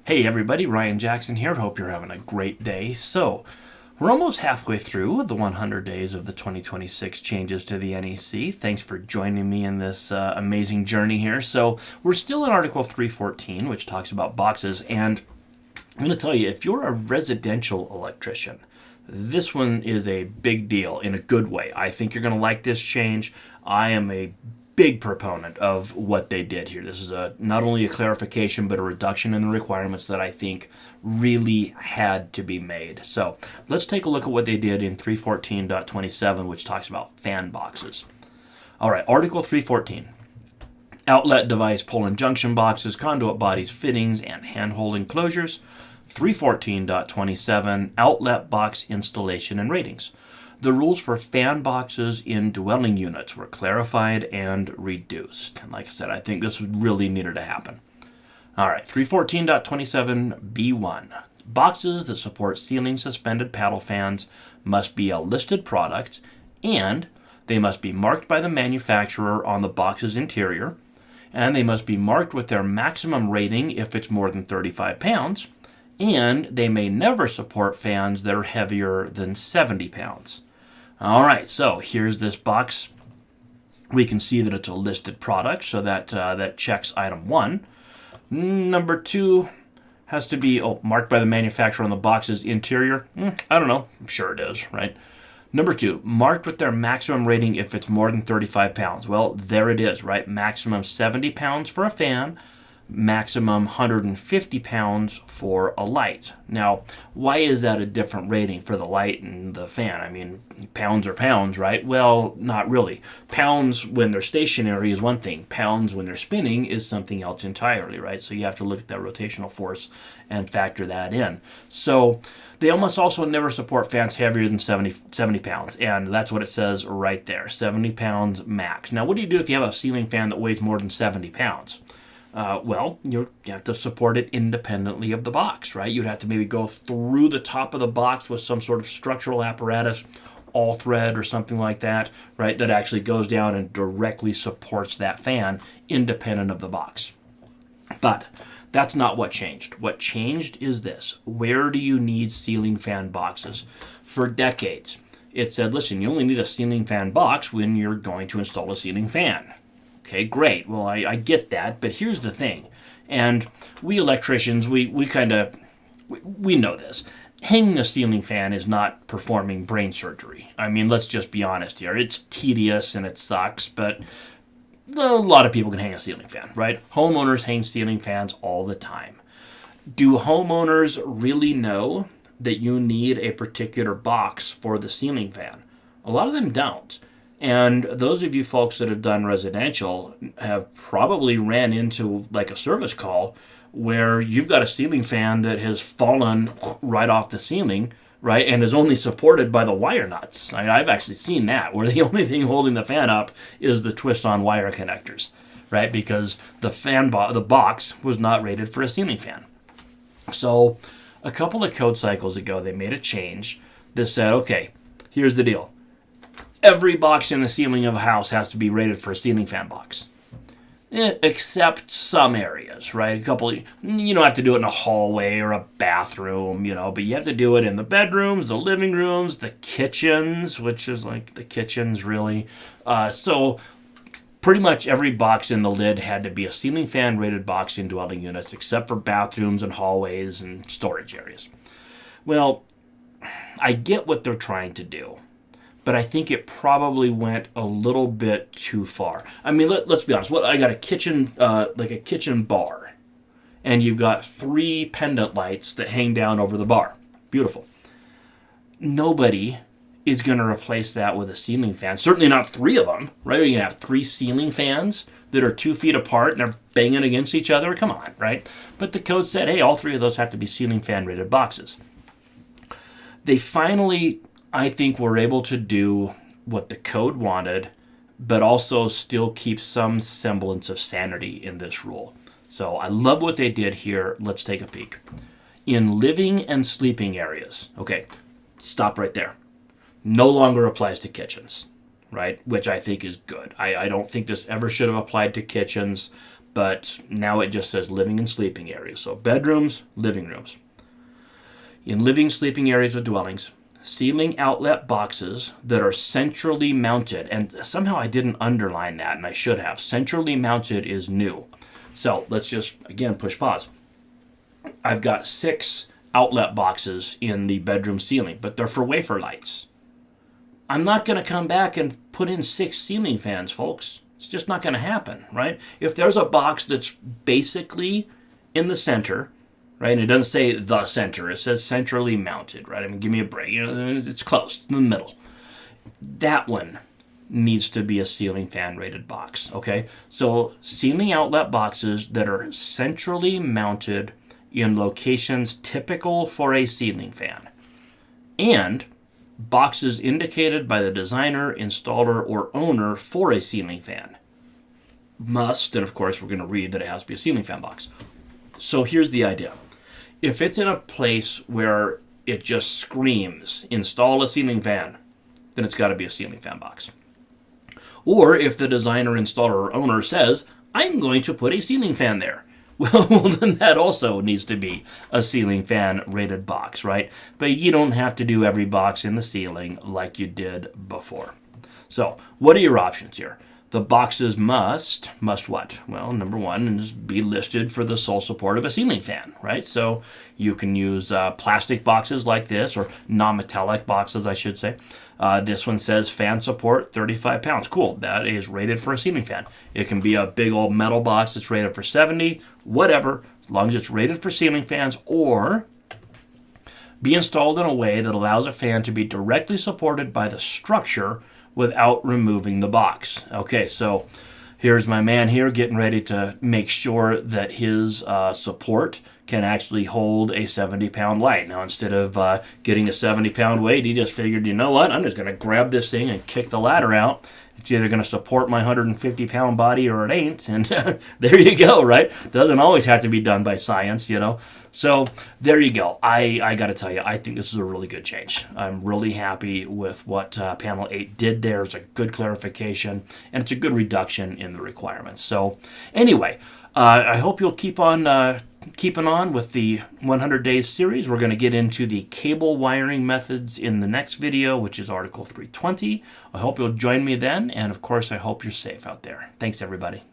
Hey everybody, Ryan Jackson here. Hope you're having a great day. So, we're almost halfway through the 100 days of the 2026 changes to the NEC. Thanks for joining me in this amazing journey here. So, we're still in Article 314, which talks about boxes. And I'm going to tell you, if you're a residential electrician, this one is a big deal in a good way. I think you're going to like this change. I am a big proponent of what they did here. This is not only a clarification, but a reduction in the requirements that I think really had to be made. So let's take a look at what they did in 314.27, which talks about fan boxes. All right, Article 314. Outlet device pull and junction boxes, conduit bodies, fittings, and handhold enclosures. 314.27, outlet box installation and ratings. The rules for fan boxes in dwelling units were clarified and reduced. And like I said, I think this really needed to happen. All right, 314.27b1. Boxes that support ceiling suspended paddle fans must be a listed product, and they must be marked by the manufacturer on the box's interior, and they must be marked with their maximum rating if it's more than 35 pounds, and they may never support fans that are heavier than 70 pounds. All right, so here's this box. We can see that it's a listed product, so that checks item 1. Number 2 has to be marked by the manufacturer on the box's interior. I don't know. I'm sure it is, right? Number 2, marked with their maximum rating if it's more than 35 pounds. Well, there it is, right? Maximum 70 pounds for a fan, maximum 150 pounds for a light. Now, why is that a different rating for the light and the fan? I mean, pounds are pounds, right? Well, not really. Pounds when they're stationary is one thing. Pounds when they're spinning is something else entirely, right? So you have to look at that rotational force and factor that in. So they must also never support fans heavier than 70 pounds, and that's what it says right there, 70 pounds max. Now, what do you do if you have a ceiling fan that weighs more than 70 pounds? Well, you have to support it independently of the box, right? You'd have to maybe go through the top of the box with some sort of structural apparatus, all thread or something like that, right? That actually goes down and directly supports that fan independent of the box. But that's not what changed. What changed is this. Where do you need ceiling fan boxes? For decades, it said, listen, you only need a ceiling fan box when you're going to install a ceiling fan. Okay, great. Well, I get that, but here's the thing. And we electricians, we know this. Hanging a ceiling fan is not performing brain surgery. I mean, let's just be honest here. It's tedious and it sucks, but a lot of people can hang a ceiling fan, right? Homeowners hang ceiling fans all the time. Do homeowners really know that you need a particular box for the ceiling fan? A lot of them don't. And those of you folks that have done residential have probably ran into like a service call where you've got a ceiling fan that has fallen right off the ceiling, right, and is only supported by the wire nuts. I've actually seen that, where the only thing holding the fan up is the twist-on wire connectors, right, because the the box was not rated for a ceiling fan. So a couple of code cycles ago, they made a change that said, okay, here's the deal. Every box in the ceiling of a house has to be rated for a ceiling fan box. Except some areas, right? You don't have to do it in a hallway or a bathroom, but you have to do it in the bedrooms, the living rooms, the kitchens, which is like the kitchens, really. So pretty much every box in the lid had to be a ceiling fan rated box in dwelling units, except for bathrooms and hallways and storage areas. Well, I get what they're trying to do, but I think it probably went a little bit too far. I mean, let's be honest. I got a kitchen, like a kitchen bar, and you've got 3 pendant lights that hang down over the bar. Beautiful. Nobody is going to replace that with a ceiling fan. Certainly not 3 of them, right? You're going to have 3 ceiling fans that are 2 feet apart and they're banging against each other. Come on, right? But the code said, hey, all 3 of those have to be ceiling fan rated boxes. They finally, I think, were able to do what the code wanted, but also still keep some semblance of sanity in this rule. So I love what they did here. Let's take a peek. In living and sleeping areas, okay, stop right there. No longer applies to kitchens, right? Which I think is good. I don't think this ever should have applied to kitchens, but now it just says living and sleeping areas. So bedrooms, living rooms. In living, sleeping areas of dwellings, ceiling outlet boxes that are centrally mounted, and somehow I didn't underline that, and I should have. Centrally mounted is new. So let's just, again, push pause. I've got 6 outlet boxes in the bedroom ceiling, but they're for wafer lights. I'm not going to come back and put in 6 ceiling fans, folks. It's just not going to happen, right? If there's a box that's basically in the center, right, and it doesn't say the center, it says centrally mounted, right? I mean, give me a break. You know, it's close, it's in the middle. That one needs to be a ceiling fan rated box, okay? So ceiling outlet boxes that are centrally mounted in locations typical for a ceiling fan, and boxes indicated by the designer, installer, or owner for a ceiling fan must, and of course we're going to read that it has to be a ceiling fan box. So here's the idea. If it's in a place where it just screams, install a ceiling fan, then it's got to be a ceiling fan box. Or if the designer, installer, or owner says, I'm going to put a ceiling fan there, well, then that also needs to be a ceiling fan rated box, right? But you don't have to do every box in the ceiling like you did before. So what are your options here? The boxes must what? Well, number one is be listed for the sole support of a ceiling fan, right? So you can use plastic boxes like this, or non-metallic boxes, I should say. This one says fan support 35 pounds. Cool, that is rated for a ceiling fan. It can be a big old metal box that's rated for 70, whatever, as long as it's rated for ceiling fans, or be installed in a way that allows a fan to be directly supported by the structure without removing the box. Okay, so here's my man here getting ready to make sure that his support can actually hold a 70-pound light. Now, instead of getting a 70-pound weight, he just figured, you know what, I'm just going to grab this thing and kick the ladder out. It's either going to support my 150-pound body or it ain't, and there you go, right? Doesn't always have to be done by science, you know. So there you go. I got to tell you, I think this is a really good change. I'm really happy with what Panel 8 did there. It's a good clarification, and it's a good reduction in the requirements. So anyway, I hope you'll keep on keeping on with the 100 Days series. We're going to get into the cable wiring methods in the next video, which is Article 320. I hope you'll join me then, and of course, I hope you're safe out there. Thanks, everybody.